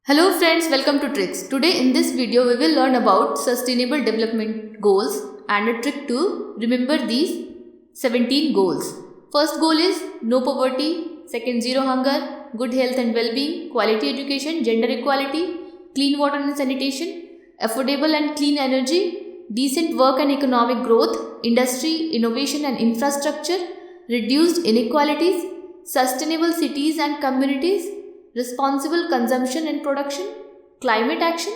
Hello friends, welcome to Tricks. Today in this video we will learn about sustainable development goals and a trick to remember these 17 goals. First goal is no poverty, second zero hunger, good health and well-being, quality education, gender equality, clean water and sanitation, affordable and clean energy, decent work and economic growth, industry, innovation and infrastructure, reduced inequalities, sustainable cities and communities, responsible consumption and production, climate action,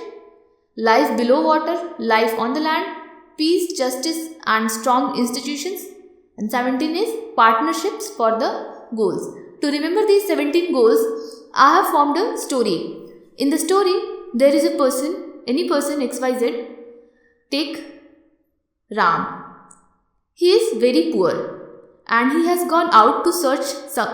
life below water, life on the land, peace, justice and strong institutions, and 17 is partnerships for the goals. To remember these 17 goals, I have formed a story. In the story, there is a person, any person XYZ, take Ram. He is very poor and he has gone out to search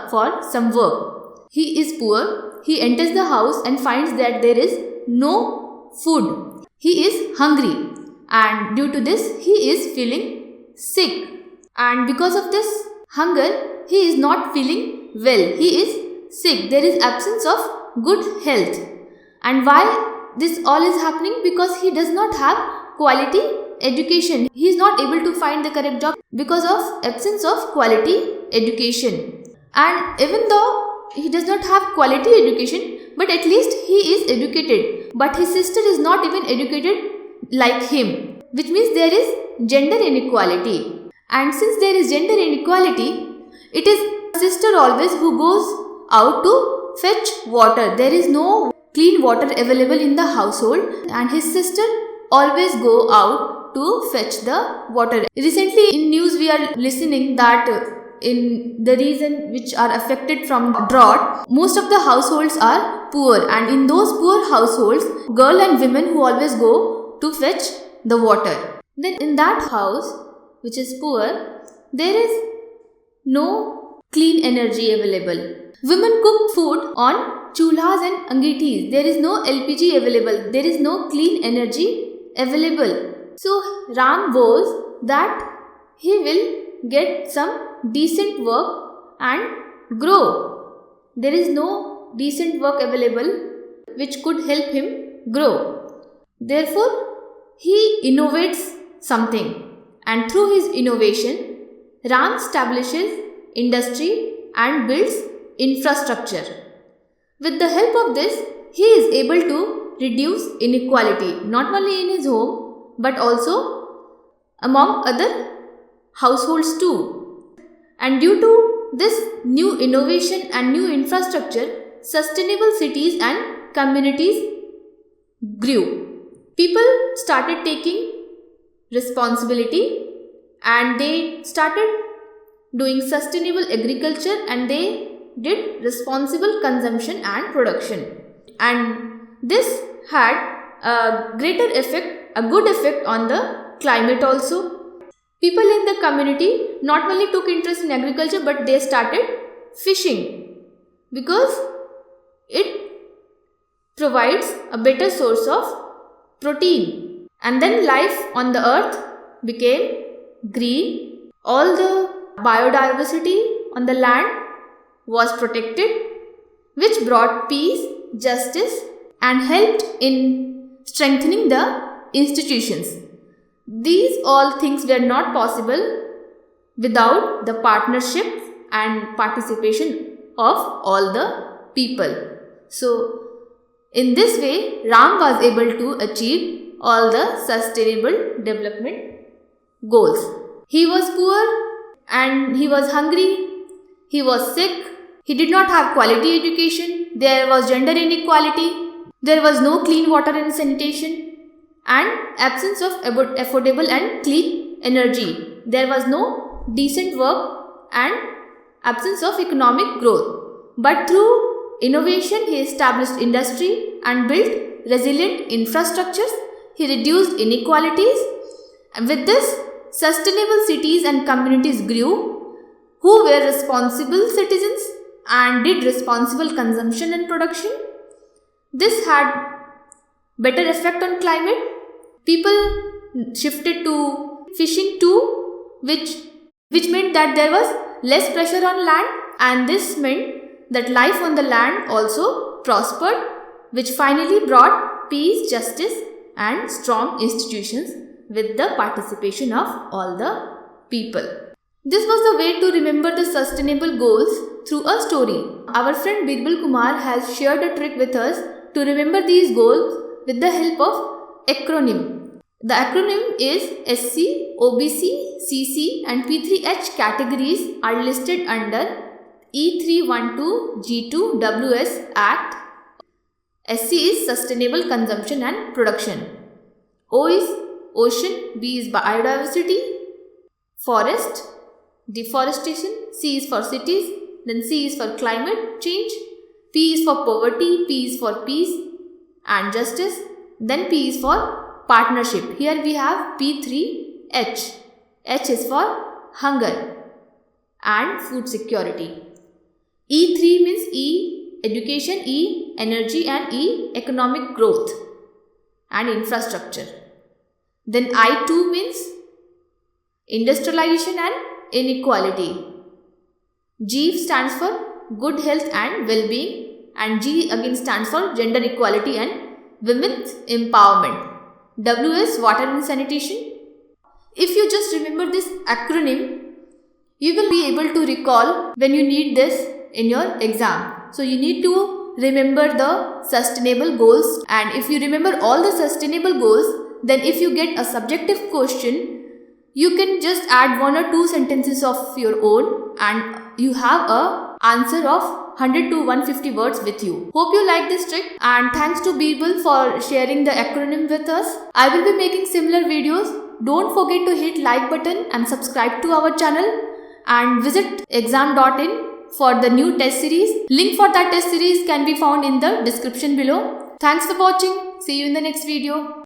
for some work. He is poor. He enters the house and finds that there is no food. He is hungry and due to this he is feeling sick. And because of this hunger, he is not feeling well. He is sick. There is absence of good health. And why this all is happening? Because he does not have quality education. He is not able to find the correct job because of absence of quality education. And even though he does not have quality education, but at least he is educated. But his sister is not even educated like him, which means there is gender inequality. And since there is gender inequality, it is sister always who goes out to fetch water. There is no clean water available in the household and his sister always go out to fetch the water. Recently in news we are listening that in the region which are affected from drought, most of the households are poor, and in those poor households, girl and women who always go to fetch the water. Then in that house which is poor, there is no clean energy available. Women cook food on chulhas and angitis. There is no LPG available. There is no clean energy available. So Ram vows that he will get some decent work and grow. There is no decent work available which could help him grow. Therefore, he innovates something, and through his innovation, Ram establishes industry and builds infrastructure. With the help of this, he is able to reduce inequality not only in his home but also among other households too. And due to this new innovation and new infrastructure, sustainable cities and communities grew. People started taking responsibility and they started doing sustainable agriculture and they did responsible consumption and production. And this had a greater effect, a good effect on the climate also. People in the community not only took interest in agriculture but they started fishing because it provides a better source of protein. And then life on the earth became green. All the biodiversity on the land was protected, which brought peace, justice and helped in strengthening the institutions. These all things were not possible without the partnership and participation of all the people. So, in this way, Ram was able to achieve all the sustainable development goals. He was poor and he was hungry, he was sick, he did not have quality education, there was gender inequality, there was no clean water and sanitation, and absence of affordable and clean energy. There was no decent work and absence of economic growth. But through innovation, he established industry and built resilient infrastructures. He reduced inequalities. And with this, sustainable cities and communities grew, who were responsible citizens and did responsible consumption and production. This had better effect on climate. People shifted to fishing too, which meant that there was less pressure on land, and this meant that life on the land also prospered which finally brought peace, justice and strong institutions with the participation of all the people. This was the way to remember the sustainable goals through a story. Our friend Birbal Kumar has shared a trick with us to remember these goals with the help of acronym. The acronym is SC, OBC, CC and P3H categories are listed under E312G2 WS Act. SC is Sustainable Consumption and Production. O is Ocean, B is Biodiversity, Forest, Deforestation, C is for Cities, then C is for Climate Change, P is for Poverty, P is for Peace and Justice, then P is for Partnership. Here we have P3H. H is for Hunger and Food Security. E3 means E, Education, E, Energy and E, Economic Growth and Infrastructure. Then I2 means Industrialization and Inequality. G stands for Good Health and Well-being and G again stands for Gender Equality and Women's Empowerment. W is Water and Sanitation. If you just remember this acronym, you will be able to recall when you need this in your exam. So you need to remember the sustainable goals, and if you remember all the sustainable goals, then if you get a subjective question, you can just add 1 or 2 sentences of your own and you have a answer of 100 to 150 words with you. Hope you like this trick, and thanks to Birbal for sharing the acronym with us. I will be making similar videos. Don't forget to hit like button and subscribe to our channel and visit exam.in for the new test series. Link for that test series can be found in the description below. Thanks for watching. See you in the next video.